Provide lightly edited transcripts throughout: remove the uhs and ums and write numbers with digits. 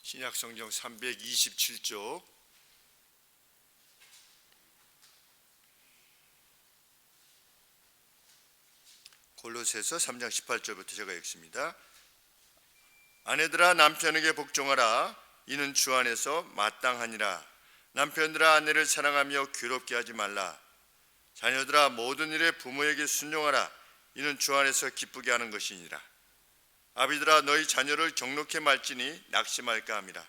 신약성경 327쪽 골로새서 3장 18절부터 제가 읽습니다. 아내들아 남편에게 복종하라. 이는 주 안에서 마땅하니라. 남편들아 아내를 사랑하며 괴롭게 하지 말라. 자녀들아 모든 일에 부모에게 순종하라. 이는 주 안에서 기쁘게 하는 것이니라. 아비들아 너희 자녀를 경록히 말지니 낙심할까 함이라.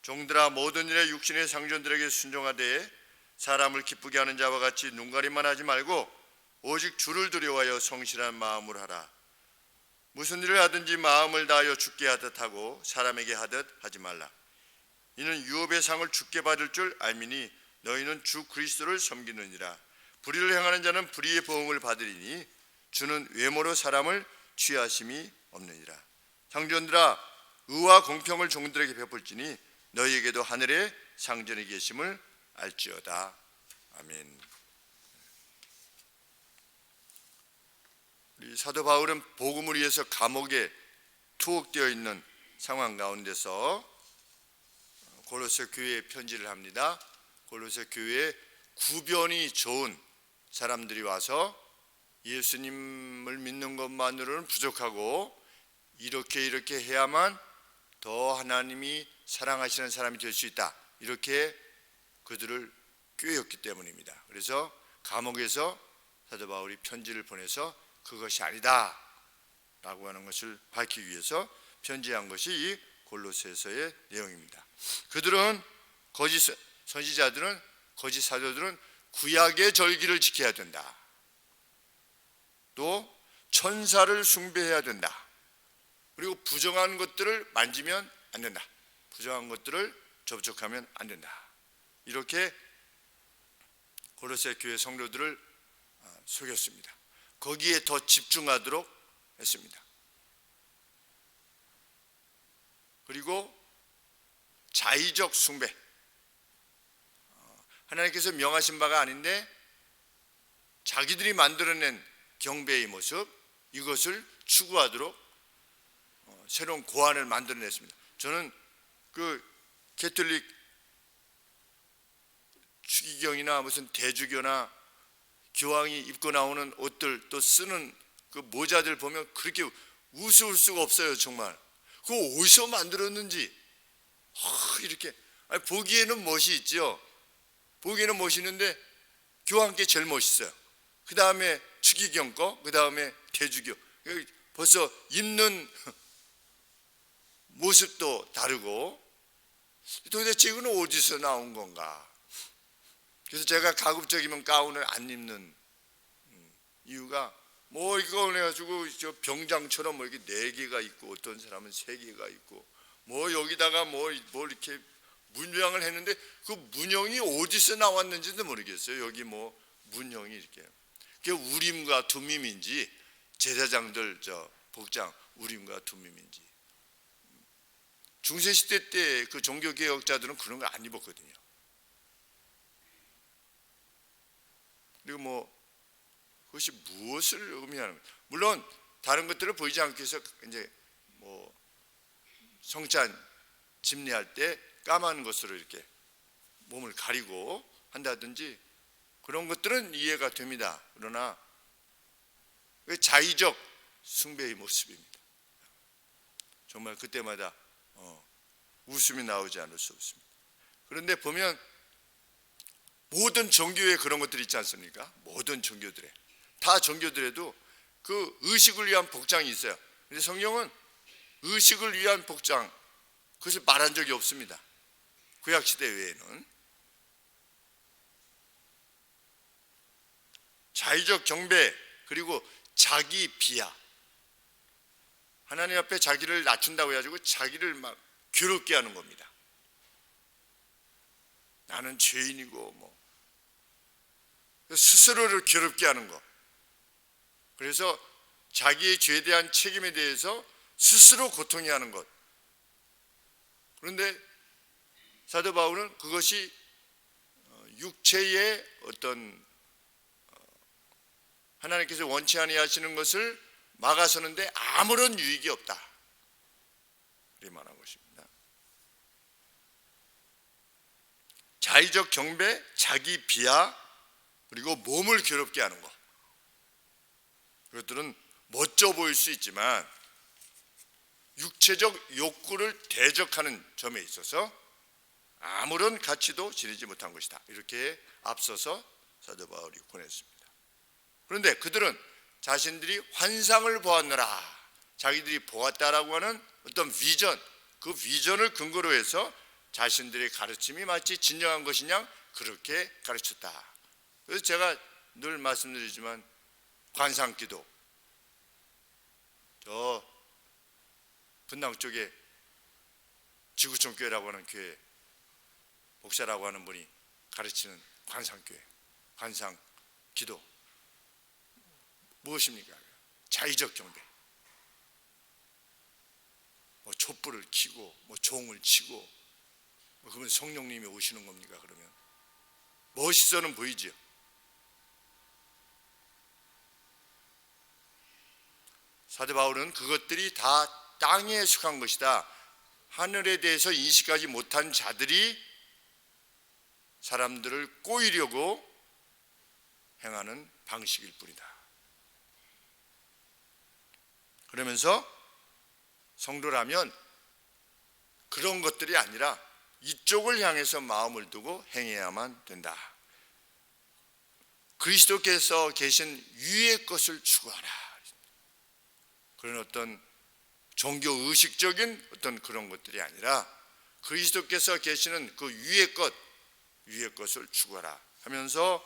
종들아 모든 일에 육신의 상전들에게 순종하되 사람을 기쁘게 하는 자와 같이 눈가림만 하지 말고 오직 주를 두려워하여 성실한 마음으로 하라. 무슨 일을 하든지 마음을 다하여 주께 하듯 하고 사람에게 하듯 하지 말라. 이는 유업의 상을 주께 받을 줄 알미니 너희는 주 그리스도를 섬기느니라. 불의를 행하는 자는 불의의 보응을 받으리니 주는 외모로 사람을 취하심이 없느니라. 상전들아 의와 공평을 종들에게 베풀지니 너희에게도 하늘에 상전이 계심을 알지어다. 아멘. 우리 사도 바울은 복음을 위해서 감옥에 투옥되어 있는 상황 가운데서 골로새 교회에 편지를 합니다. 골로새 교회에 구변이 좋은 사람들이 와서 예수님을 믿는 것만으로는 부족하고 이렇게 해야만 더 하나님이 사랑하시는 사람이 될 수 있다. 이렇게 그들을 꾀였기 때문입니다. 그래서 감옥에서 사도 바울이 편지를 보내서 그것이 아니다 라고 하는 것을 밝히기 위해서 편지한 것이 이 골로새서의 내용입니다. 그들은 거짓 선지자들은 거짓 사도들은 구약의 절기를 지켜야 된다. 또 천사를 숭배해야 된다. 그리고 부정한 것들을 만지면 안 된다. 부정한 것들을 접촉하면 안 된다. 이렇게 골로새 교회 성도들을 속였습니다. 거기에 더 집중하도록 했습니다. 그리고 자의적 숭배, 하나님께서 명하신 바가 아닌데 자기들이 만들어낸 경배의 모습, 이것을 추구하도록 새로운 고안을 만들어냈습니다. 저는 그 캐톨릭 추기경이나 무슨 대주교나 교황이 입고 나오는 옷들, 또 쓰는 그 모자들 보면 그렇게 우스울 수가 없어요. 정말 그거 어디서 만들었는지 이렇게 보기에는 멋이 있죠. 보기에는 멋있는데 교황께 제일 멋있어요. 그 다음에 추기경 거, 그 다음에 대주교. 벌써 입는 모습도 다르고 도대체 이건 어디서 나온 건가. 그래서 제가 가급적이면 가운을 안 입는 이유가 뭐 이거 해가지고 저 병장처럼 뭐 이렇게 4개가 있고 어떤 사람은 3개가 있고 뭐 여기다가 뭐 이렇게 문양을 했는데 그 문양이 어디서 나왔는지도 모르겠어요. 여기 뭐 문양이 이렇게 그게 우림과 둠밈인지 제사장들 저 복장 우림과 둠밈인지 중세시대 때 그 종교개혁자들은 그런 거 안 입었거든요. 그리고 뭐 그것이 무엇을 의미하는 거예요? 물론 다른 것들을 보이지 않기 위해서 이제 뭐 성찬 집례할 때 까만 것으로 이렇게 몸을 가리고 한다든지 그런 것들은 이해가 됩니다. 그러나 자의적 숭배의 모습입니다. 정말 그때마다 웃음이 나오지 않을 수 없습니다. 그런데 보면 모든 종교에 그런 것들이 있지 않습니까? 모든 종교들에 다 종교들에도 그 의식을 위한 복장이 있어요. 근데 성경은 의식을 위한 복장 그것을 말한 적이 없습니다. 구약시대 외에는. 자의적 경배 그리고 자기 비하, 하나님 앞에 자기를 낮춘다고 해가지고 자기를 막 괴롭게 하는 겁니다. 나는 죄인이고 뭐 스스로를 괴롭게 하는 거. 그래서 자기의 죄에 대한 책임에 대해서 스스로 고통해 하는 것. 그런데 사도 바울은 그것이 육체의 어떤 하나님께서 원치 아니하시는 것을 막아서는데 아무런 유익이 없다. 이렇게 말한 것입니다. 자의적 경배, 자기 비하, 그리고 몸을 괴롭게 하는 것. 그것들은 멋져 보일 수 있지만 육체적 욕구를 대적하는 점에 있어서 아무런 가치도 지니지 못한 것이다. 이렇게 앞서서 사도 바울이 권했습니다. 그런데 그들은 자신들이 환상을 보았노라, 자기들이 보았다라고 하는 어떤 비전, 그 비전을 근거로 해서 자신들의 가르침이 마치 진정한 것이냐 그렇게 가르쳤다. 그래서 제가 늘 말씀드리지만 관상기도, 저 분당 쪽에 지구촌 교회라고 하는 교회 목사라고 하는 분이 가르치는 관상교회, 관상기도 무엇입니까? 자의적 경배. 뭐 촛불을 켜고 뭐 종을 치고 그러면 성령님이 오시는 겁니까? 그러면 멋있어는 보이죠. 사도 바울은 그것들이 다 땅에 속한 것이다, 하늘에 대해서 인식하지 못한 자들이 사람들을 꼬이려고 행하는 방식일 뿐이다. 그러면서 성도라면 그런 것들이 아니라 이쪽을 향해서 마음을 두고 행해야만 된다. 그리스도께서 계신 위의 것을 추구하라. 그런 어떤 종교 의식적인 어떤 그런 것들이 아니라 그리스도께서 계시는 그 위의 것, 위의 것을 추구하라 하면서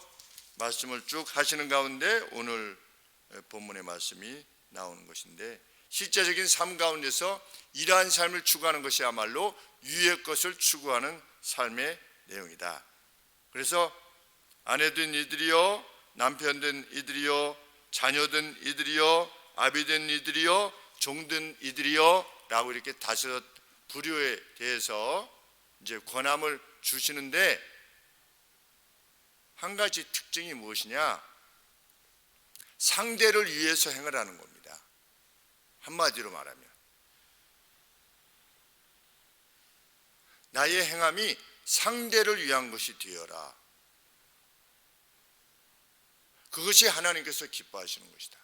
말씀을 쭉 하시는 가운데 오늘 본문의 말씀이 나오는 것인데, 실제적인 삶 가운데서 이러한 삶을 추구하는 것이야말로 위의 것을 추구하는 삶의 내용이다. 그래서 아내된 이들이요, 남편된 이들이요, 자녀된 이들이요, 아비된 이들이요, 종된 이들이요 라고 이렇게 다섯 부류에 대해서 이제 권함을 주시는데, 한 가지 특징이 무엇이냐? 상대를 위해서 행하라는 겁니다. 한마디로 말하면 나의 행함이 상대를 위한 것이 되어라. 그것이 하나님께서 기뻐하시는 것이다.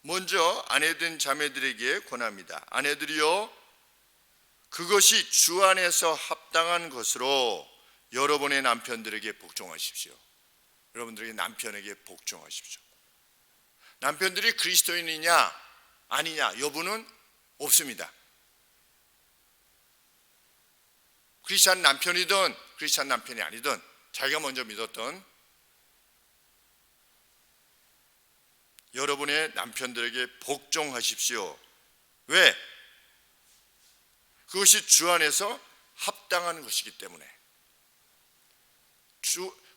먼저 아내된 자매들에게 권합니다. 아내들이요, 그것이 주 안에서 합당한 것으로 여러분의 남편들에게 복종하십시오. 여러분들에게 남편에게 복종하십시오. 남편들이 그리스도인이냐 아니냐 여부는 없습니다. 크리스찬 남편이든 크리스찬 남편이 아니든 자기가 먼저 믿었던 여러분의 남편들에게 복종하십시오. 왜? 그것이 주 안에서 합당한 것이기 때문에.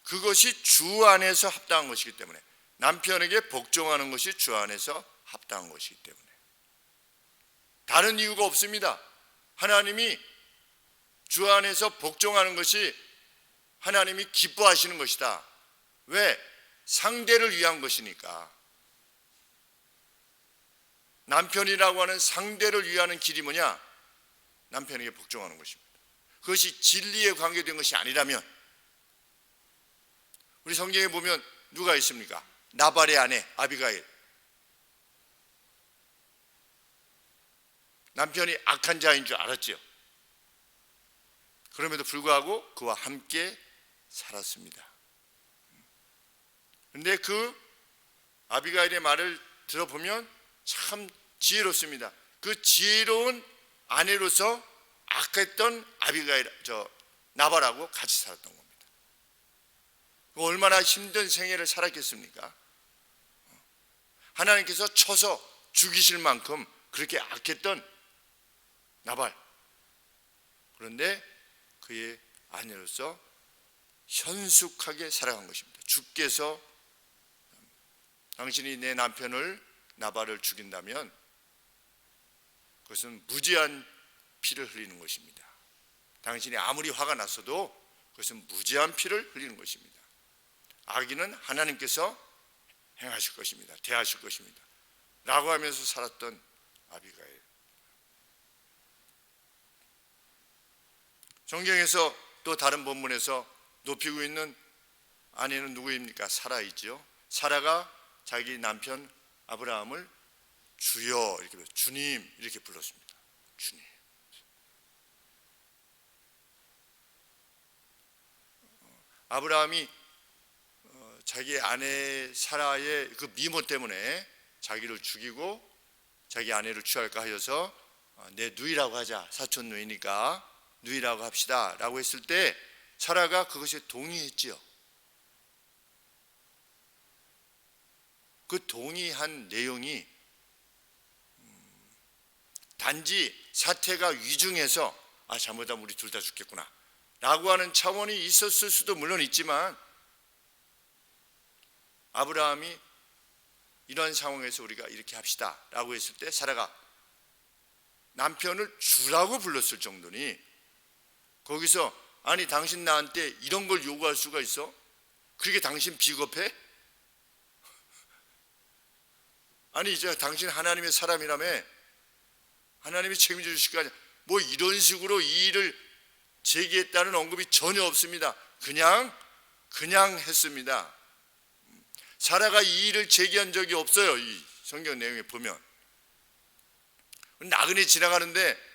그것이 주 안에서 합당한 것이기 때문에. 남편에게 복종하는 것이 주 안에서 합당한 것이기 때문에. 다른 이유가 없습니다. 하나님이 주 안에서 복종하는 것이 하나님이 기뻐하시는 것이다. 왜? 상대를 위한 것이니까. 남편이라고 하는 상대를 위하는 길이 뭐냐? 남편에게 복종하는 것입니다. 그것이 진리에 관계된 것이 아니라면, 우리 성경에 보면 누가 있습니까? 나발의 아내 아비가일. 남편이 악한 자인 줄 알았죠. 그럼에도 불구하고 그와 함께 살았습니다. 그런데 그 아비가일의 말을 들어보면 참 지혜롭습니다. 그 지혜로운 아내로서 악했던 나발하고 같이 살았던 겁니다. 얼마나 힘든 생애를 살았겠습니까? 하나님께서 쳐서 죽이실 만큼 그렇게 악했던 나발. 그런데 그의 아내로서 현숙하게 살아간 것입니다. 주께서 당신이 내 남편을 나발을 죽인다면 그것은 무지한 피를 흘리는 것입니다. 당신이 아무리 화가 났어도 그것은 무지한 피를 흘리는 것입니다. 악인은 하나님께서 행하실 것입니다. 대하실 것입니다. 라고 하면서 살았던 아비가일. 성경에서 또 다른 본문에서 높이고 있는 아내는 누구입니까? 사라이죠. 사라가 자기 남편 아브라함을 주여 이렇게 불렀어요. 주님 이렇게 불렀습니다. 주님. 아브라함이 자기 아내 사라의 그 미모 때문에 자기를 죽이고 자기 아내를 취할까 하여서 내 누이라고 하자, 사촌 누이니까 누이라고 합시다 라고 했을 때 사라가 그것에 동의했지요. 그 동의한 내용이 단지 사태가 위중해서 잘못하면 우리 둘 다 죽겠구나 라고 하는 차원이 있었을 수도 물론 있지만, 아브라함이 이런 상황에서 우리가 이렇게 합시다 라고 했을 때 사라가 남편을 주라고 불렀을 정도니, 거기서 아니 당신 나한테 이런 걸 요구할 수가 있어? 그게 당신 비겁해? 아니 이제 당신 하나님의 사람이라며 하나님이 책임져 주실 거 아니야. 뭐 이런 식으로 이 일을 제기했다는 언급이 전혀 없습니다. 그냥 했습니다. 사라가 이 일을 제기한 적이 없어요. 이 성경 내용에 보면 나그네 지나가는데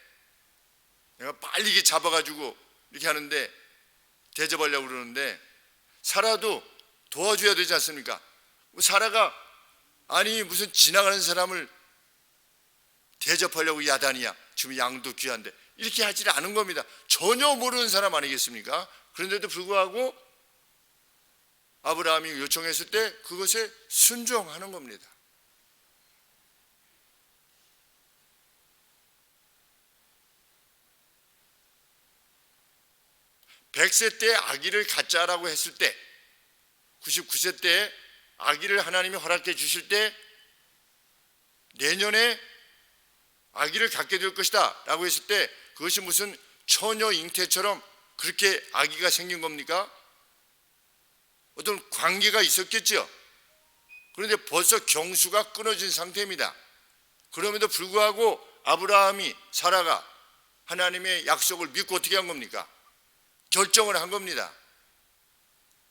내가 빨리 이게 잡아가지고 이렇게 하는데 대접하려고 그러는데 사라도 도와줘야 되지 않습니까? 사라가 아니 무슨 지나가는 사람을 대접하려고 야단이야. 지금 양도 귀한데 이렇게 하지 않은 겁니다. 전혀 모르는 사람 아니겠습니까? 그런데도 불구하고 아브라함이 요청했을 때 그것에 순종하는 겁니다. (100세) 때 아기를 갖자라고 했을 때, 99세 때 아기를 하나님이 허락해 주실 때 내년에 아기를 갖게 될 것이다 라고 했을 때 그것이 무슨 처녀 잉태처럼 그렇게 아기가 생긴 겁니까? 어떤 관계가 있었겠죠. 그런데 벌써 경수가 끊어진 상태입니다. 그럼에도 불구하고 아브라함이, 사라가 하나님의 약속을 믿고 어떻게 한 겁니까? 결정을 한 겁니다.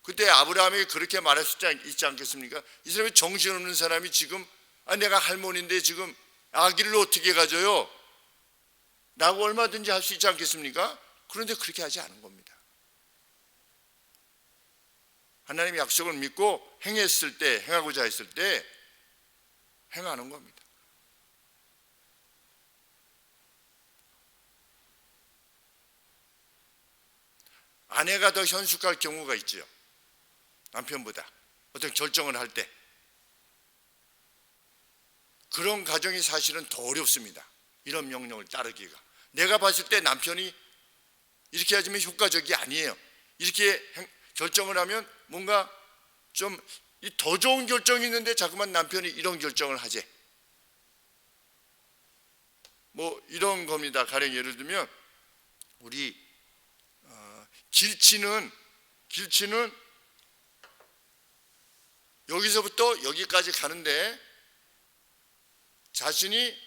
그때 아브라함이 그렇게 말할 수 있지 않겠습니까? 이 사람이 정신없는 사람이 지금 내가 할머니인데 지금 아기를 어떻게 가져요? 라고 얼마든지 할 수 있지 않겠습니까? 그런데 그렇게 하지 않은 겁니다. 하나님의 약속을 믿고 행했을 때, 행하고자 했을 때 행하는 겁니다. 아내가 더 현숙할 경우가 있지요. 남편보다 어떤 결정을 할 때 그런 가정이 사실은 더 어렵습니다. 이런 명령을 따르기가. 내가 봤을 때 남편이 이렇게 하지면 효과적이 아니에요. 이렇게 결정을 하면 뭔가 좀 더 좋은 결정이 있는데 자꾸만 남편이 이런 결정을 하지. 뭐 이런 겁니다. 가령 예를 들면 우리 길치는 여기서부터 여기까지 가는데 자신이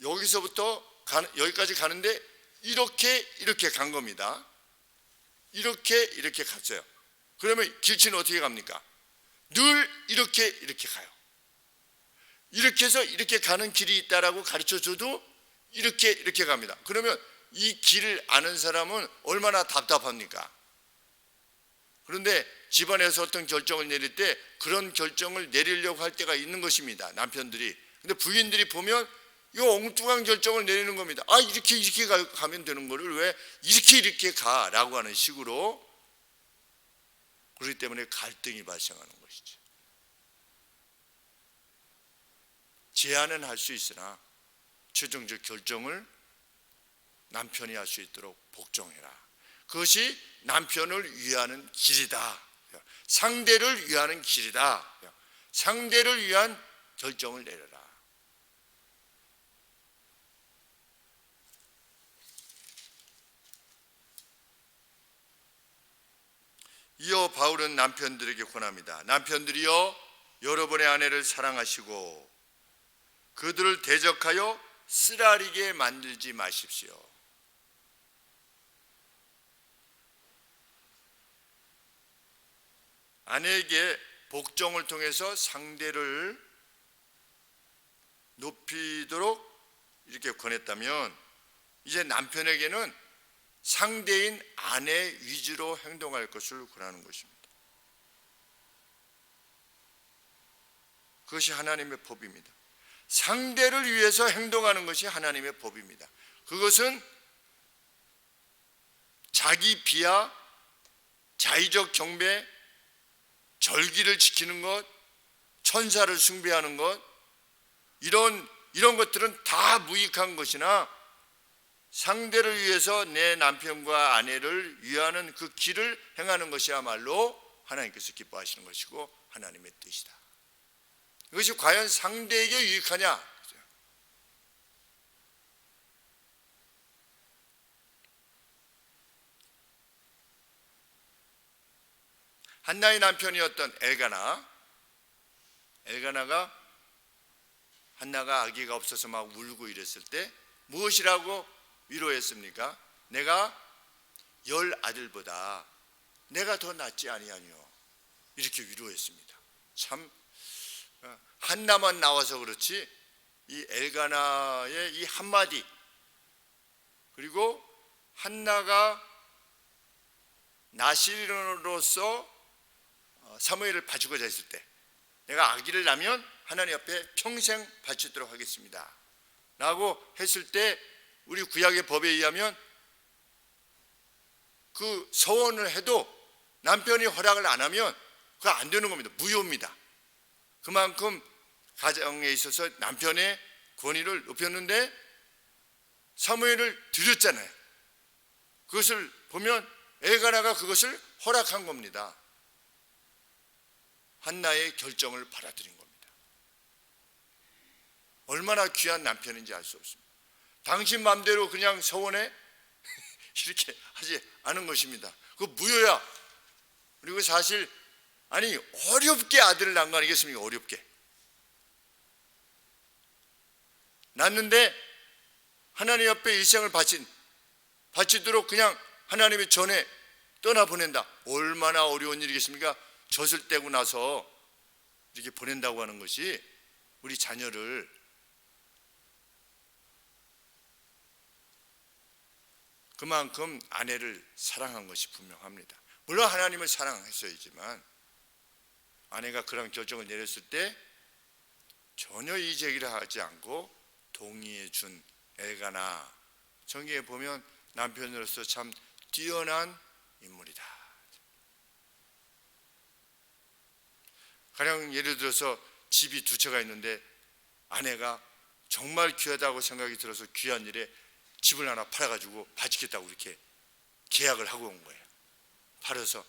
여기서부터 여기까지 가는데 이렇게 간 겁니다. 이렇게 갔어요. 그러면 길치는 어떻게 갑니까? 늘 이렇게 가요. 이렇게 해서 이렇게 가는 길이 있다라고 가르쳐줘도 이렇게 갑니다. 그러면 이 길을 아는 사람은 얼마나 답답합니까? 그런데 집안에서 어떤 결정을 내릴 때 그런 결정을 내리려고 할 때가 있는 것입니다. 남편들이. 근데 부인들이 보면 이 엉뚱한 결정을 내리는 겁니다. 이렇게 가면 되는 거를 왜 이렇게 가라고 하는 식으로. 그렇기 때문에 갈등이 발생하는 것이죠. 제안은 할 수 있으나 최종적 결정을 남편이 할 수 있도록 복종해라. 그것이 남편을 위하는 길이다. 상대를 위하는 길이다. 상대를 위한 결정을 내려라. 이어 바울은 남편들에게 권합니다. 남편들이여 여러분의 아내를 사랑하시고 그들을 대적하여 쓰라리게 만들지 마십시오. 아내에게 복종을 통해서 상대를 높이도록 이렇게 권했다면, 이제 남편에게는 상대인 아내 위주로 행동할 것을 권하는 것입니다. 그것이 하나님의 법입니다. 상대를 위해서 행동하는 것이 하나님의 법입니다. 그것은 자기 비하, 자의적 경배, 절기를 지키는 것, 천사를 숭배하는 것, 이런 것들은 다 무익한 것이나, 상대를 위해서 내 남편과 아내를 위하는 그 길을 행하는 것이야말로 하나님께서 기뻐하시는 것이고 하나님의 뜻이다. 이것이 과연 상대에게 유익하냐? 한나의 남편이었던 엘가나가 한나가 아기가 없어서 막 울고 이랬을 때 무엇이라고 위로했습니까? 내가 10 아들보다 내가 더 낫지 아니하뇨, 이렇게 위로했습니다. 참, 한나만 나와서 그렇지 이 엘가나의 이 한마디, 그리고 한나가 나실로서 사무엘을 바치고자 했을 때, 내가 아기를 낳으면 하나님 앞에 평생 바치도록 하겠습니다 라고 했을 때, 우리 구약의 법에 의하면 그 서원을 해도 남편이 허락을 안 하면 그거 안 되는 겁니다. 무효입니다. 그만큼 가정에 있어서 남편의 권위를 높였는데 사무엘을 드렸잖아요. 그것을 보면 엘가나가 그것을 허락한 겁니다. 한나의 결정을 받아들인 겁니다. 얼마나 귀한 남편인지 알 수 없습니다. 당신 마음대로 그냥 서원해? 이렇게 하지 않은 것입니다. 그거 무효야. 그리고 사실 어렵게 아들을 낳은 거 아니겠습니까? 어렵게 낳는데 하나님 앞에 일생을 바치도록 그냥 하나님의 전에 떠나보낸다. 얼마나 어려운 일이겠습니까? 젖을 떼고 나서 이렇게 보낸다고 하는 것이 우리 자녀를. 그만큼 아내를 사랑한 것이 분명합니다. 물론 하나님을 사랑했어야지만 아내가 그런 결정을 내렸을 때 전혀 이의제기를 하지 않고 동의해 준 엘가나, 성경에 보면 남편으로서 참 뛰어난 인물이다. 가령 예를 들어서 집이 2채가 있는데 아내가 정말 귀하다고 생각이 들어서 귀한 일에 집을 하나 팔아가지고 바치겠다고 이렇게 계약을 하고 온 거예요. 팔아서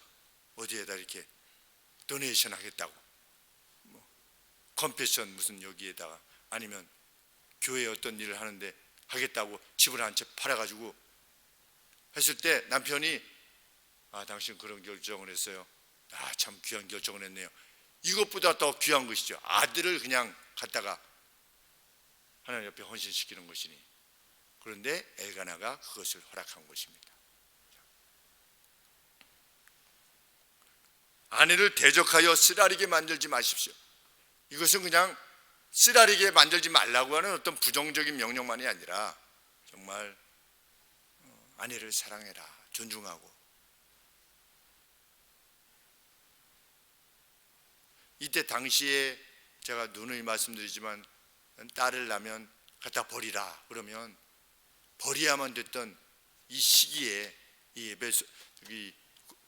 어디에다 이렇게 도네이션 하겠다고, 컴패션 무슨 여기에다가, 아니면 교회에 어떤 일을 하는데 하겠다고 집을 한 채 팔아가지고 했을 때 남편이 당신 그런 결정을 했어요. 참 귀한 결정을 했네요. 이것보다 더 귀한 것이죠. 아들을 그냥 갖다가 하나님 옆에 헌신시키는 것이니. 그런데 엘가나가 그것을 허락한 것입니다. 아내를 대적하여 쓰라리게 만들지 마십시오. 이것은 그냥 쓰라리게 만들지 말라고 하는 어떤 부정적인 명령만이 아니라 정말 아내를 사랑해라, 존중하고. 이때 당시에 제가 누누이 말씀드리지만 딸을 낳으면 갖다 버리라 그러면 버려야만 됐던 이 시기에 이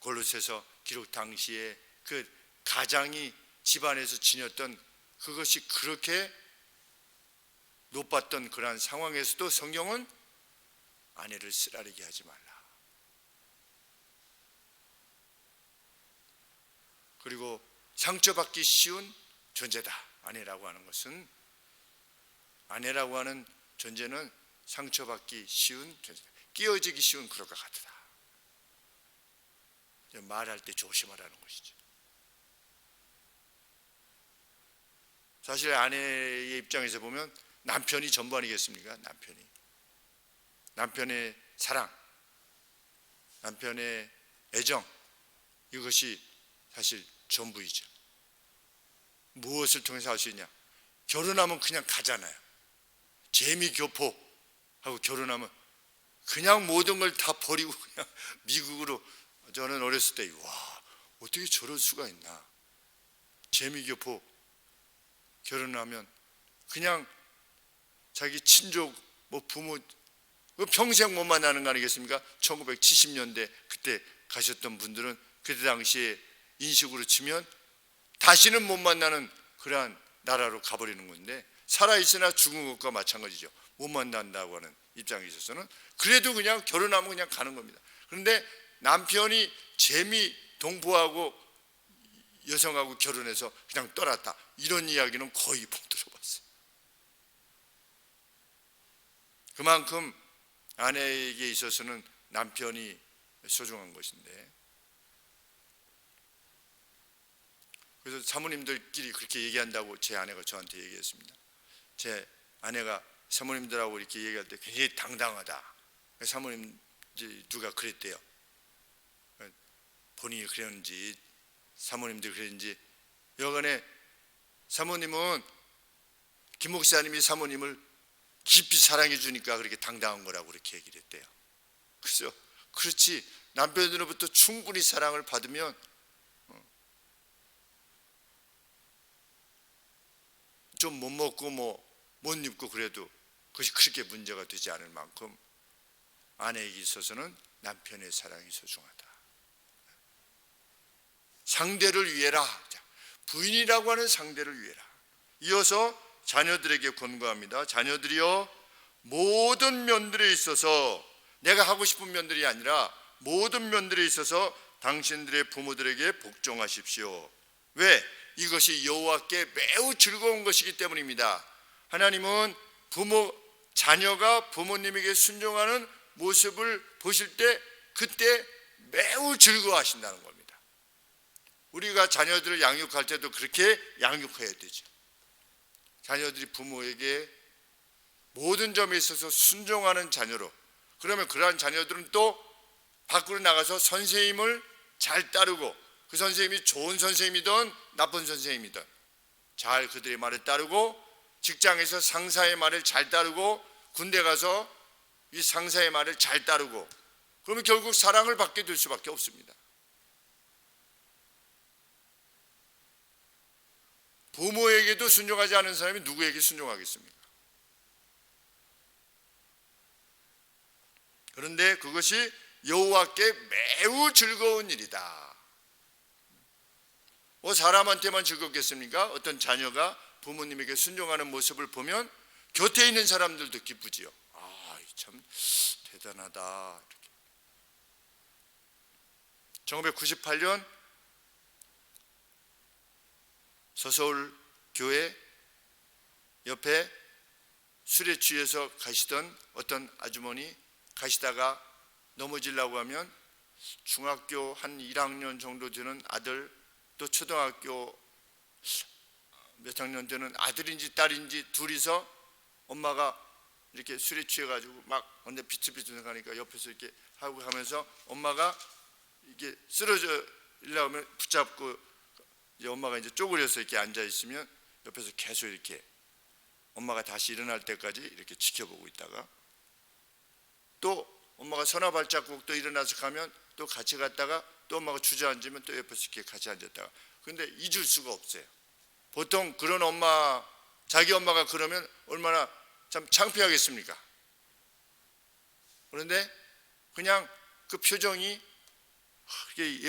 골로새서 기록 당시에 그 가장이 집안에서 지녔던 그것이 그렇게 높았던 그러한 상황에서도 성경은 아내를 쓰라리게 하지 말라. 그리고 상처받기 쉬운 존재다. 아내라고 하는 것은, 아내라고 하는 존재는 상처받기 쉬운 존재다. 끼어지기 쉬운 그릇과 같다. 말할 때 조심하라는 것이죠. 사실 아내의 입장에서 보면 남편이 전부 아니겠습니까? 남편의 사랑, 남편의 애정, 이것이 사실 전부이죠. 무엇을 통해서 할 수 있냐? 결혼하면 그냥 가잖아요. 재미교포하고 결혼하면 그냥 모든 걸 다 버리고 그냥 미국으로. 저는 어렸을 때 와, 어떻게 저럴 수가 있나. 재미교포 결혼하면 그냥 자기 친족 뭐 부모 평생 못 만나는 거 아니겠습니까? 1970년대 그때 가셨던 분들은 그때 당시에 인식으로 치면 다시는 못 만나는 그러한 나라로 가버리는 건데, 살아있으나 죽은 것과 마찬가지죠. 못 만난다고 하는 입장에 있어서는. 그래도 그냥 결혼하면 그냥 가는 겁니다. 그런데 남편이 재미 동포하고 여성하고 결혼해서 그냥 떠났다, 이런 이야기는 거의 못 들어봤어요. 그만큼 아내에게 있어서는 남편이 소중한 것인데, 그래서 사모님들끼리 그렇게 얘기한다고 제 아내가 저한테 얘기했습니다. 제 아내가 사모님들하고 이렇게 얘기할 때 굉장히 당당하다. 사모님 누가 그랬대요. 본인이 그랬는지 사모님들이 그랬는지 여간에 사모님은 김 목사님이 사모님을 깊이 사랑해 주니까 그렇게 당당한 거라고 그렇게 얘기를 했대요. 그죠? 그렇지, 남편으로부터 충분히 사랑을 받으면 좀 못 먹고 뭐 못 입고 그래도 그것이 그렇게 문제가 되지 않을 만큼 아내에게 있어서는 남편의 사랑이 소중하다. 상대를 위해라. 부인이라고 하는 상대를 위해라. 이어서 자녀들에게 권고합니다. 자녀들이여, 모든 면들에 있어서, 내가 하고 싶은 면들이 아니라 모든 면들에 있어서 당신들의 부모들에게 복종하십시오. 왜? 이것이 여호와께 매우 즐거운 것이기 때문입니다. 하나님은 자녀가 부모님에게 순종하는 모습을 보실 때 그때 매우 즐거워하신다는 겁니다. 우리가 자녀들을 양육할 때도 그렇게 양육해야 되죠. 자녀들이 부모에게 모든 점에 있어서 순종하는 자녀로, 그러면 그러한 자녀들은 또 밖으로 나가서 선생님을 잘 따르고, 그 선생님이 좋은 선생님이든 나쁜 선생님이든 잘 그들의 말을 따르고, 직장에서 상사의 말을 잘 따르고, 군대 가서 이 상사의 말을 잘 따르고, 그러면 결국 사랑을 받게 될 수밖에 없습니다. 부모에게도 순종하지 않은 사람이 누구에게 순종하겠습니까? 그런데 그것이 여호와께 매우 즐거운 일이다. 사람한테만 즐겁겠습니까? 어떤 자녀가 부모님에게 순종하는 모습을 보면 곁에 있는 사람들도 기쁘지요. 참 대단하다. 1998년 서서울 교회 옆에 술에 취해서 가시던 어떤 아주머니, 가시다가 넘어지려고 하면 중학교 한 1학년 정도 되는 아들, 또 초등학교 몇 학년 되는 아들인지 딸인지 둘이서 엄마가 이렇게 술에 취해가지고 막 언제 비틀비틀 가니까 옆에서 이렇게 하고 하면서 엄마가 이게 쓰러지려고 하면 붙잡고, 이제 엄마가 이제 쪼그려서 이렇게 앉아 있으면 옆에서 계속 이렇게 엄마가 다시 일어날 때까지 이렇게 지켜보고 있다가, 또 엄마가 서나 발자국 또 일어나서 가면 또 같이 갔다가, 또 엄마가 주저앉으면 또 옆에서 이렇게 같이 앉았다가. 근데 잊을 수가 없어요. 보통 그런 엄마, 자기 엄마가 그러면 얼마나 참 창피하겠습니까? 그런데 그냥 그 표정이 그게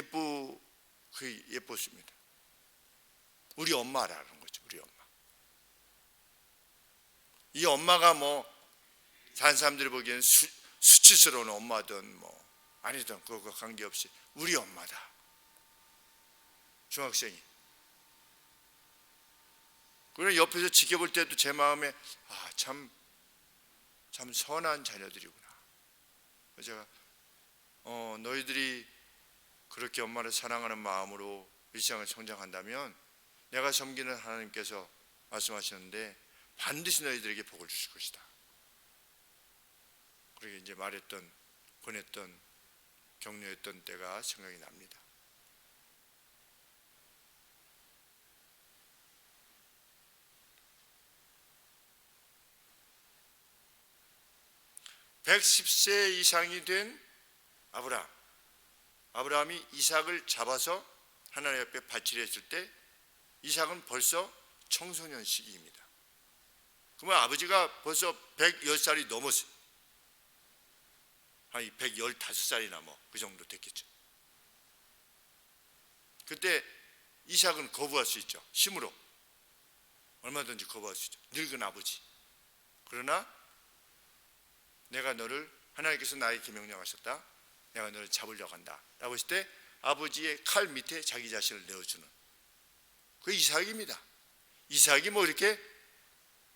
예뻤습니다. 우리 엄마라는 거죠. 우리 엄마. 이 엄마가 뭐 다른 사람들이 보기에는 수치스러운 엄마든 뭐 아니든 그거 관계없이 우리 엄마다. 중학생이. 그래 옆에서 지켜볼 때도 제 마음에 참 선한 자녀들이구나. 제가 너희들이 그렇게 엄마를 사랑하는 마음으로 일상을 성장한다면 내가 섬기는 하나님께서 말씀하시는데 반드시 너희들에게 복을 주실 것이다. 그렇게 이제 말했던, 권했던, 격려했던 때가 생각이 납니다. 110세 이상이 된 아브라함이 이삭을 잡아서 하나님 앞에 바치려 했을 때 이삭은 벌써 청소년 시기입니다. 그러면 아버지가 벌써 110살이 넘었어요. 한 115살이나 뭐 그 정도 됐겠죠. 그때 이삭은 거부할 수 있죠. 힘으로 얼마든지 거부할 수 있죠. 늙은 아버지. 그러나 내가 너를, 하나님께서 나에게 명령하셨다, 내가 너를 잡으려고 한다 라고 했을 때 아버지의 칼 밑에 자기 자신을 내어주는 그 이삭입니다. 이삭이 뭐 이렇게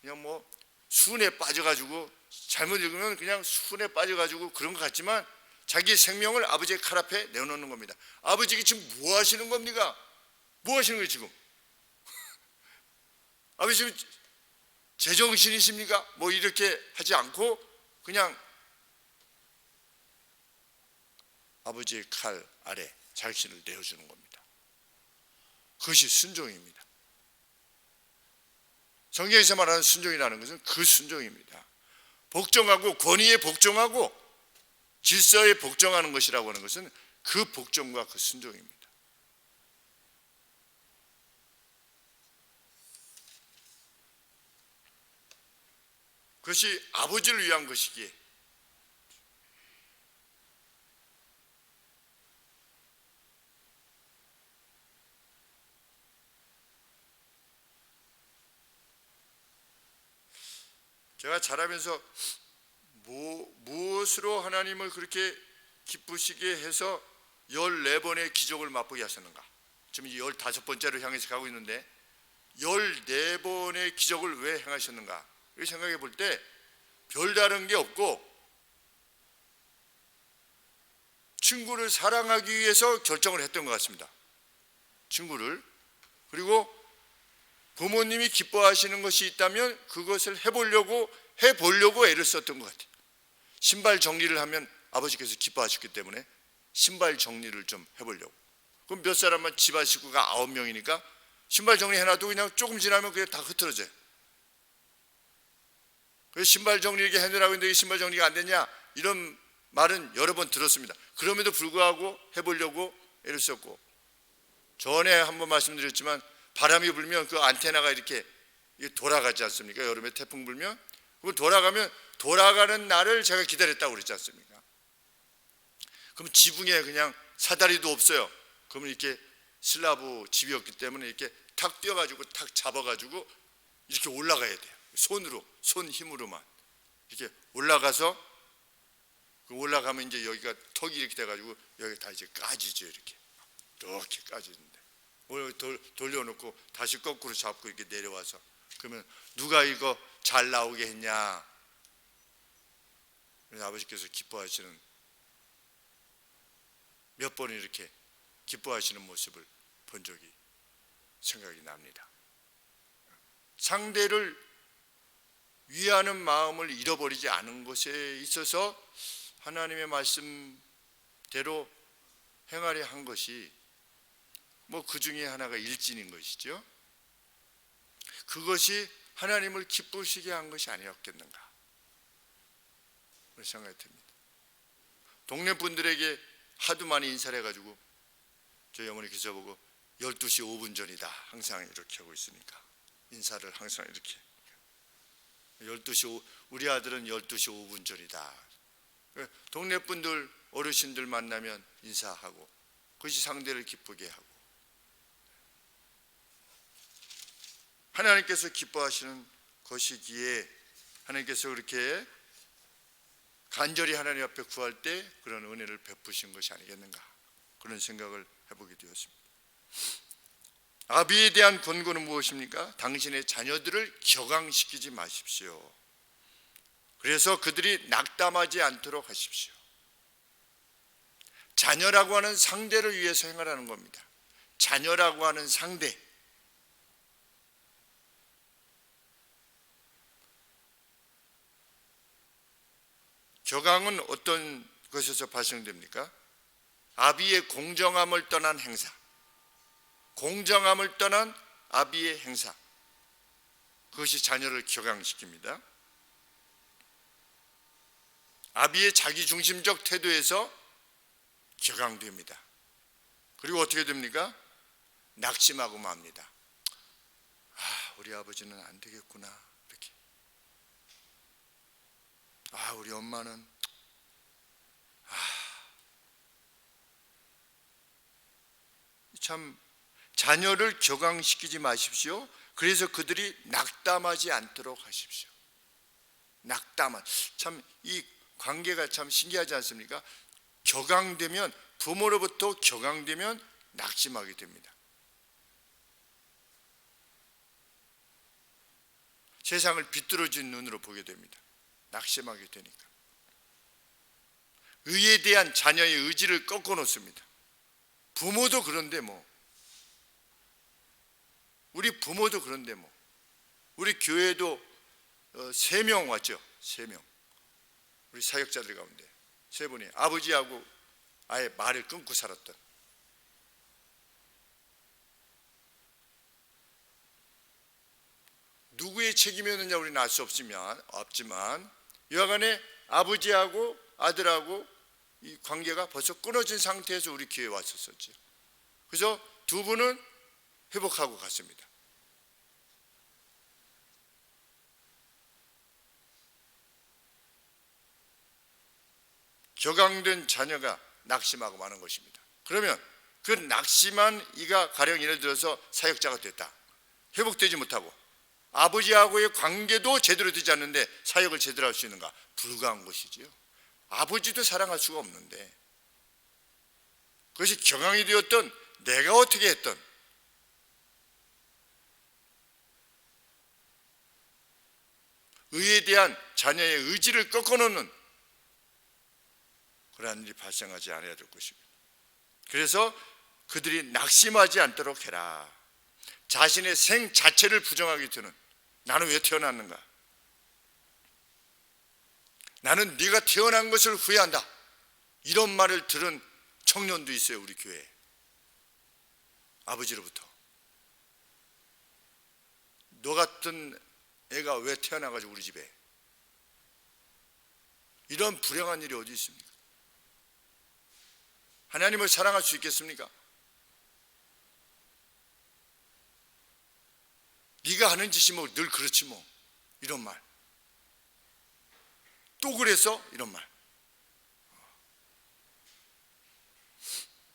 그냥 뭐 순에 빠져가지고, 잘못 읽으면 그냥 순에 빠져가지고 그런 것 같지만 자기 생명을 아버지의 칼 앞에 내어놓는 겁니다. 아버지가 지금 뭐 하시는 겁니까? 뭐 하시는 거예요 지금? 아버지 지금 제정신이십니까? 뭐 이렇게 하지 않고 그냥 아버지의 칼 아래 자신을 내어주는 겁니다. 그것이 순종입니다. 성경에서 말하는 순종이라는 것은 그 순종입니다. 복종하고, 권위에 복종하고 질서에 복종하는 것이라고 하는 것은 그 복종과 그 순종입니다. 그것이 아버지를 위한 것이기에 제가 자라면서 무엇으로 하나님을 그렇게 기쁘시게 해서 14번의 기적을 맛보게 하셨는가? 지금 15번째로 향해서 가고 있는데 14번의 기적을 왜 행하셨는가? 이렇게 생각해 볼 때 별다른 게 없고 친구를 사랑하기 위해서 결정을 했던 것 같습니다. 친구를. 그리고 부모님이 기뻐하시는 것이 있다면 그것을 해보려고 애를 썼던 것 같아요. 신발 정리를 하면 아버지께서 기뻐하셨기 때문에 신발 정리를 좀 해보려고. 그럼 몇 사람만 집안 식구가 9명이니까 신발 정리해놔도 그냥 조금 지나면 그게 다 흐트러져요. 그래서 신발 정리 이렇게 해놓으라고 했는데 신발 정리가 안 되냐, 이런 말은 여러 번 들었습니다. 그럼에도 불구하고 해보려고 애를 썼고, 전에 한번 말씀드렸지만 바람이 불면 그 안테나가 이렇게 돌아가지 않습니까? 여름에 태풍 불면 그걸 돌아가면 돌아가는 날을 제가 기다렸다고 그랬지 않습니까? 그럼 지붕에 그냥 사다리도 없어요. 그러면 이렇게 슬라브 집이었기 때문에 이렇게 탁 뛰어가지고 탁 잡아가지고 이렇게 올라가야 돼요. 손으로, 손 힘으로만 이렇게 올라가서, 그 올라가면 이제 여기가 턱이 이렇게 돼가지고 여기 다 이제 까지죠. 이렇게 까지는데 돌려놓고 다시 거꾸로 잡고 이렇게 내려와서, 그러면 누가 이거 잘 나오게 했냐? 그래서 아버지께서 기뻐하시는, 몇 번 이렇게 기뻐하시는 모습을 본 적이 생각이 납니다. 상대를 위하는 마음을 잃어버리지 않은 것에 있어서 하나님의 말씀대로 행하려 한 것이 뭐 그 중에 하나가 일진인 것이죠. 그것이 하나님을 기쁘시게 한 것이 아니었겠는가 그런 생각이 듭니다. 동네 분들에게 하도 많이 인사를 해가지고 저희 어머니께서 보고 12시 5분 전이다 항상 이렇게 하고 있으니까 인사를 항상 이렇게 12시 우리 아들은 12시 5분 전이다. 동네 분들 어르신들 만나면 인사하고 그것이 상대를 기쁘게 하고, 하나님께서 기뻐하시는 것이기에 하나님께서 그렇게 간절히 하나님 앞에 구할 때 그런 은혜를 베푸신 것이 아니겠는가 그런 생각을 해보게 되었습니다. 아비에 대한 권고는 무엇입니까? 당신의 자녀들을 격앙시키지 마십시오. 그래서 그들이 낙담하지 않도록 하십시오. 자녀라고 하는 상대를 위해서 행하라는 겁니다. 자녀라고 하는 상대. 격앙은 어떤 것에서 발생됩니까? 아비의 공정함을 떠난 행사, 공정함을 떠난 아비의 행사, 그것이 자녀를 격앙시킵니다. 아비의 자기중심적 태도에서 격앙됩니다. 그리고 어떻게 됩니까? 낙심하고 맙니다. 우리 아버지는 안 되겠구나, 이렇게. 우리 엄마는 참 자녀를 격앙시키지 마십시오. 그래서 그들이 낙담하지 않도록 하십시오. 참 이 관계가 참 신기하지 않습니까? 격앙되면, 부모로부터 격앙되면 낙심하게 됩니다. 세상을 비뚤어진 눈으로 보게 됩니다. 낙심하게 되니까. 의에 대한 자녀의 의지를 꺾어 놓습니다. 부모도 그런데 우리 부모도 그런데 우리 교회도 3명 왔죠. 3명. 우리 사역자들 가운데 3분이 아버지하고 아예 말을 끊고 살았던. 누구의 책임이었느냐 우리는 알 수 없지만 여하간에 아버지하고 아들하고 이 관계가 벌써 끊어진 상태에서 우리 교회에 왔었죠. 그래서 2분은 회복하고 갔습니다. 격앙된 자녀가 낙심하고 마는 것입니다. 그러면 그 낙심한 이가 가령 예를 들어서 사역자가 됐다. 회복되지 못하고 아버지하고의 관계도 제대로 되지 않는데 사역을 제대로 할 수 있는가? 불가한 것이지요. 아버지도 사랑할 수가 없는데, 그것이 격앙이 되었던 내가 어떻게 했던, 의에 대한 자녀의 의지를 꺾어놓는 그러한 일이 발생하지 않아야 될 것입니다. 그래서 그들이 낙심하지 않도록 해라. 자신의 생 자체를 부정하게 되는, 나는 왜 태어났는가? 나는 네가 태어난 것을 후회한다. 이런 말을 들은 청년도 있어요, 우리 교회에. 아버지로부터. 너 같은 애가 왜 태어나가지고 우리 집에. 이런 불행한 일이 어디 있습니까? 하나님을 사랑할 수 있겠습니까? 네가 하는 짓이 늘 그렇지 이런 말. 또 그래서 이런 말.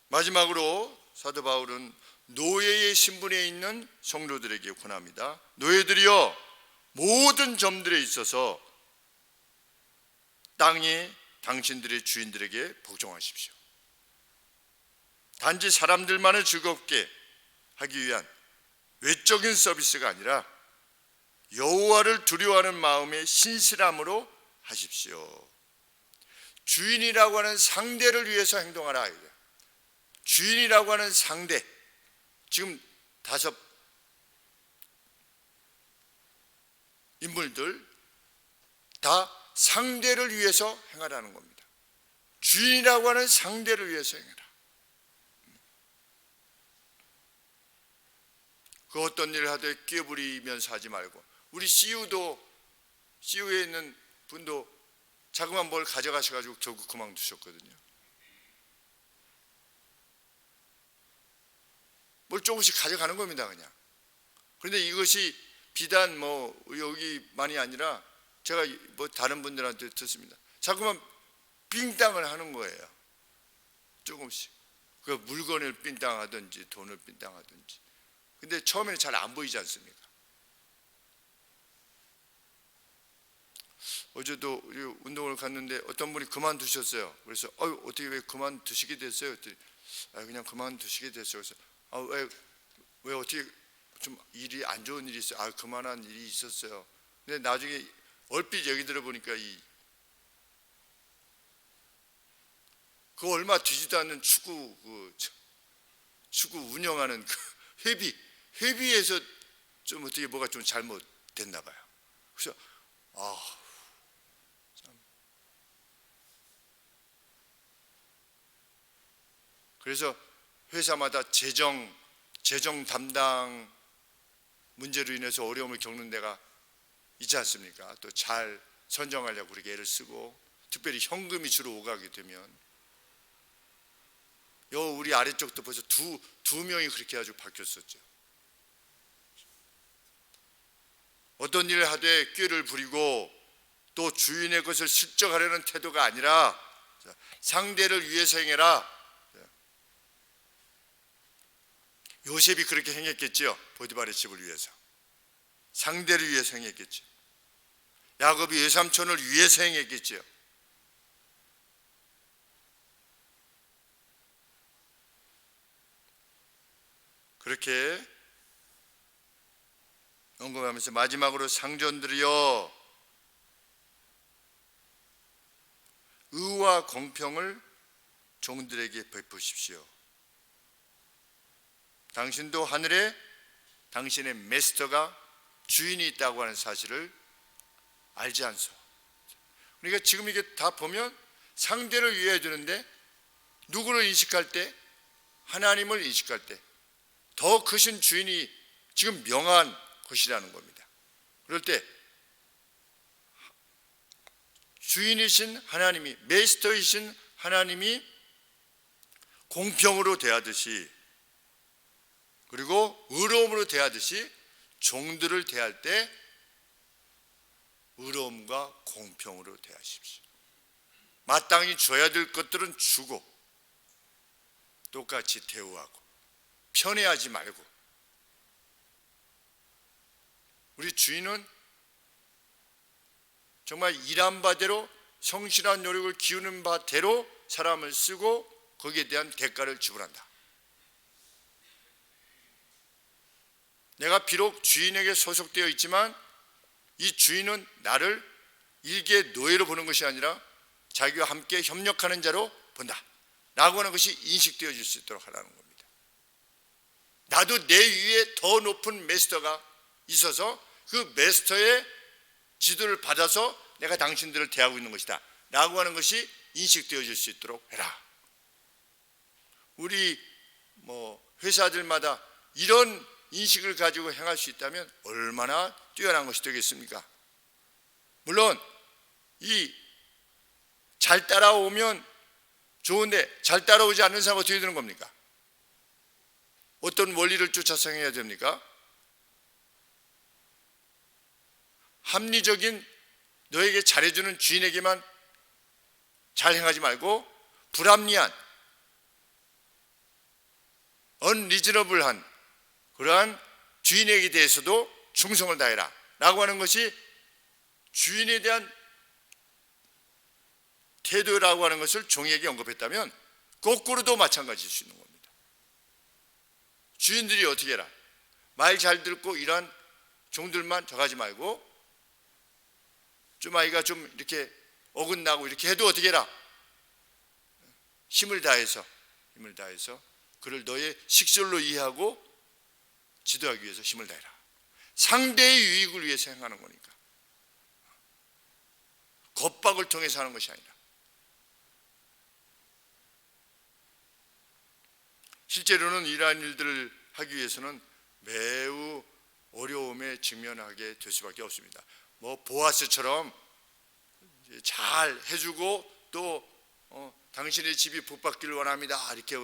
마지막으로 사도 바울은 노예의 신분에 있는 성도들에게 권합니다. 노예들이여, 모든 점들에 있어서 땅에 당신들의 주인들에게 복종하십시오. 단지 사람들만을 즐겁게 하기 위한 외적인 서비스가 아니라 여호와를 두려워하는 마음의 신실함으로 하십시오. 주인이라고 하는 상대를 위해서 행동하라. 주인이라고 하는 상대, 지금 5 인물들 다 상대를 위해서 행하라는 겁니다. 주인이라고 하는 상대를 위해서 행하라. 그 어떤 일을 하되 끼어부리면서 하지 말고, 우리 CU에 있는 분도 자그만 뭘 가져가셔가지고 결국 그만두셨거든요. 뭘 조금씩 가져가는 겁니다, 그냥. 그런데 이것이 비단 여기만이 아니라 제가 다른 분들한테 듣습니다. 자꾸만 삥땅을 하는 거예요. 조금씩. 그 물건을 삥땅하든지 돈을 삥땅하든지. 근데 처음에는 잘 안 보이지 않습니까? 어제도 우리 운동을 갔는데 어떤 분이 그만두셨어요. 그래서 어떻게 왜 그만두시게 됐어요? 그랬더니 그냥 그만두시게 됐어요. 그래서 왜 어떻게 좀 일이 안 좋은 일이 있어요? 그만한 일이 있었어요. 근데 나중에 얼핏 얘기 들어보니까 그 얼마 되지도 않는 축구 운영하는 그 회비에서 좀 어떻게 뭐가 좀 잘못됐나 봐요. 그래서 참. 그래서 회사마다 재정 담당 문제로 인해서 어려움을 겪는 데가 있지 않습니까? 또 잘 선정하려고 그렇게 애를 쓰고, 특별히 현금이 주로 오가게 되면 우리 아래쪽도 벌써 두 명이 그렇게 아주 바뀌었었죠. 어떤 일을 하되 꾀를 부리고 또 주인의 것을 실적하려는 태도가 아니라 상대를 위해서 행해라. 요셉이 그렇게 행했겠지요. 보디발의 집을 위해서. 상대를 위해서 행했겠죠. 야곱이 외삼촌을 위해서 행했겠지요. 그렇게 언급하면서 마지막으로 상전들이여 의와 공평을 종들에게 베푸십시오. 당신도 하늘에 당신의 마스터가 주인이 있다고 하는 사실을 알지 않소. 그러니까 지금 이게 다 보면 상대를 위해 주는데 누구를 인식할 때? 하나님을 인식할 때 더 크신 주인이 지금 명한 것이라는 겁니다. 그럴 때 주인이신 하나님이, 마스터이신 하나님이 공평으로 대하듯이, 그리고 의로움으로 대하듯이 종들을 대할 때 의로움과 공평으로 대하십시오. 마땅히 줘야 될 것들은 주고 똑같이 대우하고 편애하지 말고. 우리 주인은 정말 일한 바대로 성실한 노력을 기우는 바대로 사람을 쓰고 거기에 대한 대가를 지불한다. 내가 비록 주인에게 소속되어 있지만 이 주인은 나를 일개의 노예로 보는 것이 아니라 자기와 함께 협력하는 자로 본다 라고 하는 것이 인식되어질 수 있도록 하라는 겁니다. 나도 내 위에 더 높은 마스터가 있어서 그 마스터의 지도를 받아서 내가 당신들을 대하고 있는 것이다 라고 하는 것이 인식되어질 수 있도록 해라. 우리 회사들마다 이런 인식을 가지고 행할 수 있다면 얼마나 뛰어난 것이 되겠습니까? 물론 이 잘 따라오면 좋은데 잘 따라오지 않는 사람은 어떻게 되는 겁니까? 어떤 원리를 쫓아서 행해야 됩니까? 합리적인 너에게 잘해주는 주인에게만 잘 행하지 말고 불합리한 unreasonable한 그러한 주인에게 대해서도 충성을 다해라 라고 하는 것이 주인에 대한 태도라고 하는 것을 종에게 언급했다면 거꾸로도 마찬가지일 수 있는 겁니다. 주인들이 어떻게 해라? 말 잘 듣고 이러한 종들만 저가지 말고 좀 아이가 좀 이렇게 어긋나고 이렇게 해도 어떻게 해라? 힘을 다해서 그를 너의 식솔로 이해하고 지도하기 위해서 힘을 다해라. 상대의 유익을 위해서 행하는 거니까. 겁박을 통해서 하는 것이 아니라. 실제로는 이러한 일들을 하기 위해서는 매우 어려움에 직면하게 될 수밖에 없습니다. 보아스처럼 잘 해주고 또 당신의 집이 복받기를 원합니다 이렇게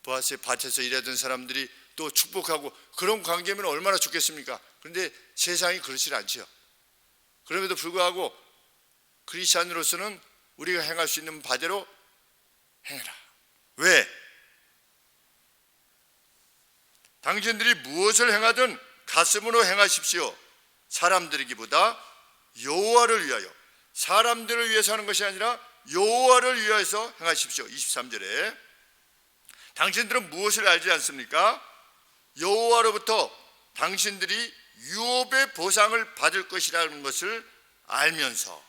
보아스의 밭에서 일하던 사람들이 또 축복하고 그런 관계면 얼마나 좋겠습니까? 그런데 세상이 그렇지 않죠. 그럼에도 불구하고 크리스찬으로서는 우리가 행할 수 있는 바대로 행해라. 왜? 당신들이 무엇을 행하든 가슴으로 행하십시오. 사람들이기보다 여호와를 위하여. 사람들을 위해서 하는 것이 아니라 여호와를 위하여서 행하십시오. 23절에 당신들은 무엇을 알지 않습니까? 여호와로부터 당신들이 유업의 보상을 받을 것이라는 것을 알면서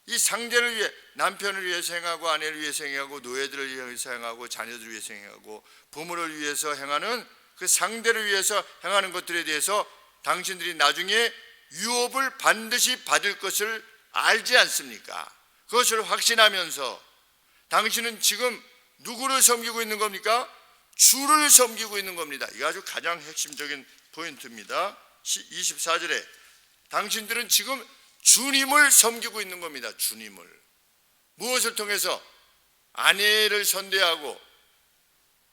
이 상대를 위해 남편을 위해서 행하고 아내를 위해서 행하고 노예들을 위해서 행하고 자녀들을 위해서 행하고 부모를 위해서 행하는 그 상대를 위해서 행하는 것들에 대해서 당신들이 나중에 유업을 반드시 받을 것을 알지 않습니까? 그것을 확신하면서 당신은 지금 누구를 섬기고 있는 겁니까? 주를 섬기고 있는 겁니다. 이게 아주 가장 핵심적인 포인트입니다. 24절에 당신들은 지금 주님을 섬기고 있는 겁니다. 주님을. 무엇을 통해서? 아내를 선대하고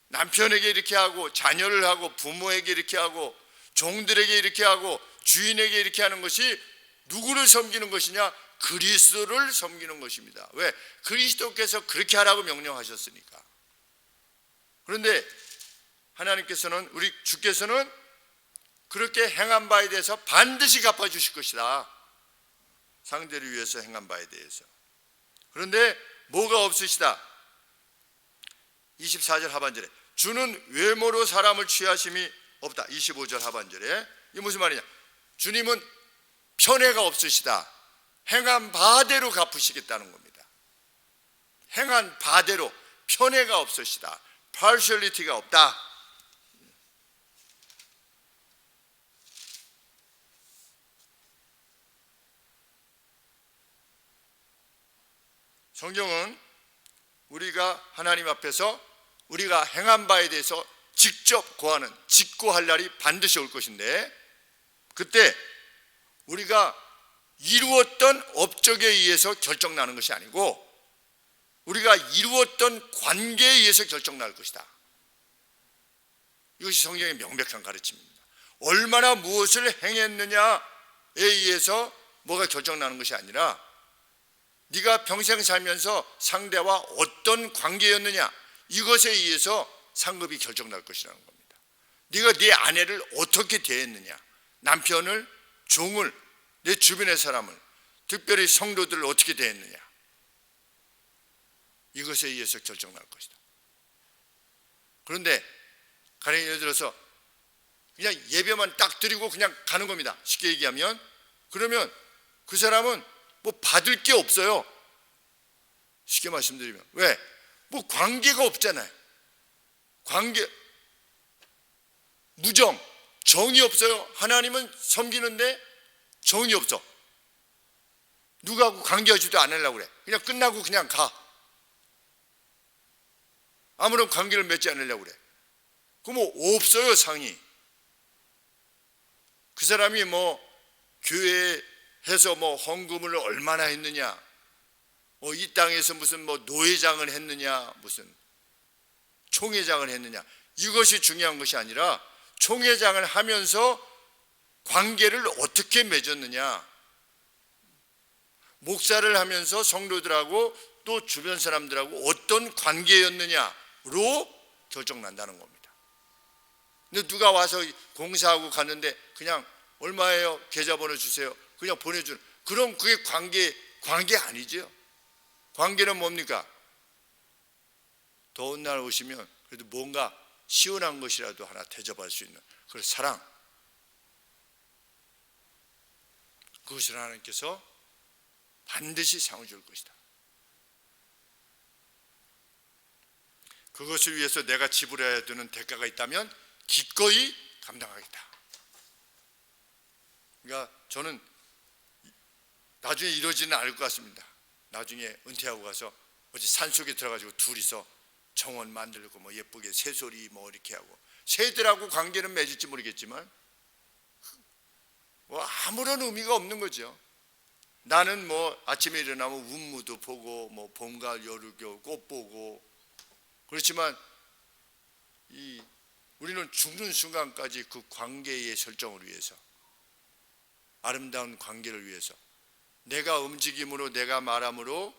남편에게 이렇게 하고 자녀를 하고 부모에게 이렇게 하고 종들에게 이렇게 하고 주인에게 이렇게 하는 것이 누구를 섬기는 것이냐? 그리스도를 섬기는 것입니다. 왜? 그리스도께서 그렇게 하라고 명령하셨으니까. 그런데 하나님께서는, 우리 주께서는 그렇게 행한 바에 대해서 반드시 갚아주실 것이다. 상대를 위해서 행한 바에 대해서. 그런데 뭐가 없으시다? 24절 하반절에 주는 외모로 사람을 취하심이 없다. 25절 하반절에 이게 무슨 말이냐? 주님은 편애가 없으시다. 행한 바대로 갚으시겠다는 겁니다. 행한 바대로 편애가 없으시다. partiality가 없다. 성경은 우리가 하나님 앞에서 우리가 행한 바에 대해서 직접 고하는, 직고할 날이 반드시 올 것인데, 그때 우리가 이루었던 업적에 의해서 결정나는 것이 아니고 우리가 이루었던 관계에 의해서 결정날 것이다. 이것이 성경의 명백한 가르침입니다. 얼마나 무엇을 행했느냐에 의해서 뭐가 결정나는 것이 아니라 네가 평생 살면서 상대와 어떤 관계였느냐, 이것에 의해서 상급이 결정날 것이라는 겁니다. 네가 네 아내를 어떻게 대했느냐, 남편을, 종을, 내 주변의 사람을, 특별히 성도들을 어떻게 대했느냐, 이것에 의해서 결정날 것이다. 그런데 가령 예를 들어서 그냥 예배만 딱 드리고 그냥 가는 겁니다. 쉽게 얘기하면. 그러면 그 사람은 뭐 받을 게 없어요. 쉽게 말씀드리면. 왜? 뭐 관계가 없잖아요. 관계, 무정, 정이 없어요. 하나님은 섬기는데 정이 없어. 누구하고 관계하지도 않으려고 그래. 그냥 끝나고 그냥 가. 아무런 관계를 맺지 않으려고 그래. 그럼 뭐 없어요, 상이. 그 사람이 뭐 교회에서 뭐 헌금을 얼마나 했느냐, 뭐 이 땅에서 무슨 뭐 노회장을 했느냐, 무슨 총회장을 했느냐, 이것이 중요한 것이 아니라 총회장을 하면서 관계를 어떻게 맺었느냐, 목사를 하면서 성도들하고 또 주변 사람들하고 어떤 관계였느냐로 결정난다는 겁니다. 근데 누가 와서 공사하고 갔는데 그냥 얼마예요? 계좌번호 주세요. 그냥 보내주는, 그럼 그게 관계 아니죠. 관계는 뭡니까? 더운 날 오시면 그래도 뭔가 시원한 것이라도 하나 대접할 수 있는 그 사랑, 그것을 하나님께서 반드시 상을 줄 것이다. 그것을 위해서 내가 지불해야 되는 대가가 있다면 기꺼이 감당하겠다. 그러니까 저는 나중에 이러지는 않을 것 같습니다. 나중에 은퇴하고 가서 어디 산속에 들어가지고 둘이서 정원 만들고 뭐 예쁘게 새소리 뭐 이렇게 하고, 새들하고 관계는 맺을지 모르겠지만 뭐 아무런 의미가 없는 거죠. 나는 뭐 아침에 일어나면 운무도 보고 뭐 봄가을 여름겨울 꽃 보고 그렇지만 우리는 죽는 순간까지 그 관계의 설정을 위해서, 아름다운 관계를 위해서 내가 움직임으로, 내가 말함으로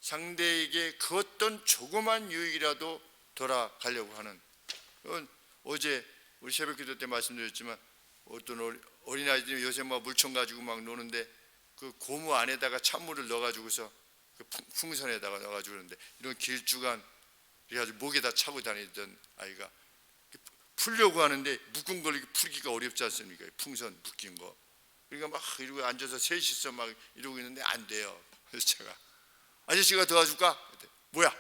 상대에게 그 어떤 조그만 유익이라도 돌아가려고 하는, 어제 우리 새벽기도 때 말씀드렸지만 어떤 어린아이들이 요새 막 물총 가지고 막 노는데 그 고무 안에다가 찬물을 넣어가지고서 그 풍선에다가 넣어가지고 그러는데, 이런 길쭉한 그래가지고 목에다 차고 다니던 아이가 풀려고 하는데 묶은 걸 풀기가 어렵지 않습니까? 풍선 묶인 거. 그러니까 막 이러고 앉아서 셋이서 막 이러고 있는데 안 돼요. 그래서 제가 아저씨가 도와줄까? 뭐야?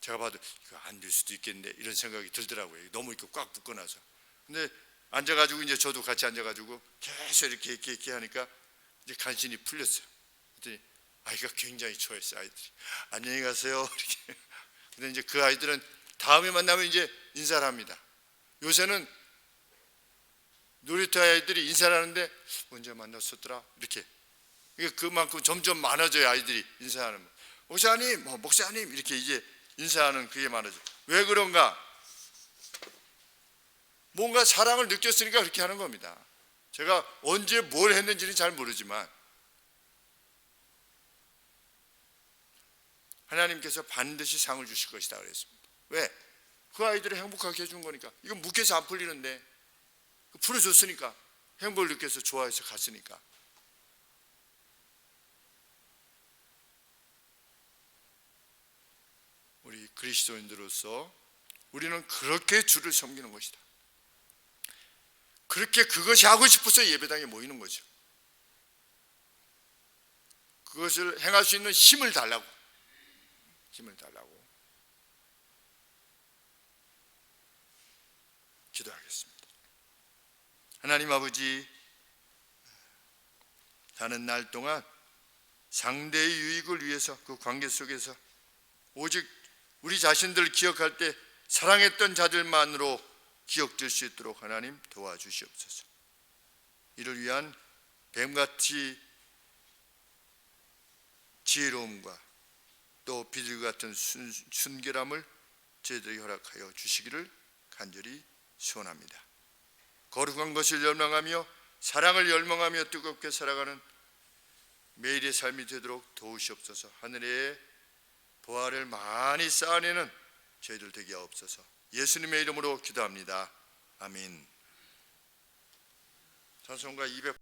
제가 봐도 이거 안 될 수도 있겠는데 이런 생각이 들더라고요. 너무 이렇게 꽉 묶어놔서. 근데 앉아가지고 이제 저도 같이 앉아가지고 계속 이렇게 하니까 이제 간신히 풀렸어요. 그랬더니 아이가 굉장히 좋아했어요. 아이들이 안녕히 가세요 이렇게. 근데 이제 그 아이들은 다음에 만나면 이제 인사를 합니다. 요새는 놀이터 아이들이 인사를 하는데 언제 만났었더라 이렇게 그만큼 점점 많아져요. 아이들이 인사하는 목사님, 목사님 이렇게 이제 인사하는 그게 많아져요. 왜 그런가? 뭔가 사랑을 느꼈으니까 그렇게 하는 겁니다. 제가 언제 뭘 했는지는 잘 모르지만 하나님께서 반드시 상을 주실 것이다 그랬습니다. 왜? 그 아이들을 행복하게 해준 거니까. 이건 묵혀서 안 풀리는데 풀어줬으니까, 행복을 느껴서 좋아해서 갔으니까. 우리 그리스도인들로서 우리는 그렇게 주를 섬기는 것이다. 그렇게 그것이 하고 싶어서 예배당에 모이는 거죠. 그것을 행할 수 있는 힘을 달라고 기도하겠습니다. 하나님 아버지, 사는 날 동안 상대의 유익을 위해서 그 관계 속에서 오직 우리 자신들을 기억할 때 사랑했던 자들만으로 기억될 수 있도록 하나님 도와주시옵소서. 이를 위한 뱀같이 지혜로움과 또 비둘기 같은 순결함을 저희들이 허락하여 주시기를 간절히 소원합니다. 거룩한 것을 열망하며 사랑을 열망하며 뜨겁게 살아가는 매일의 삶이 되도록 도우시옵소서. 하늘에 보화를 많이 쌓아내는 저희들 되게 하옵소서. 예수님의 이름으로 기도합니다. 아멘. 찬송가 200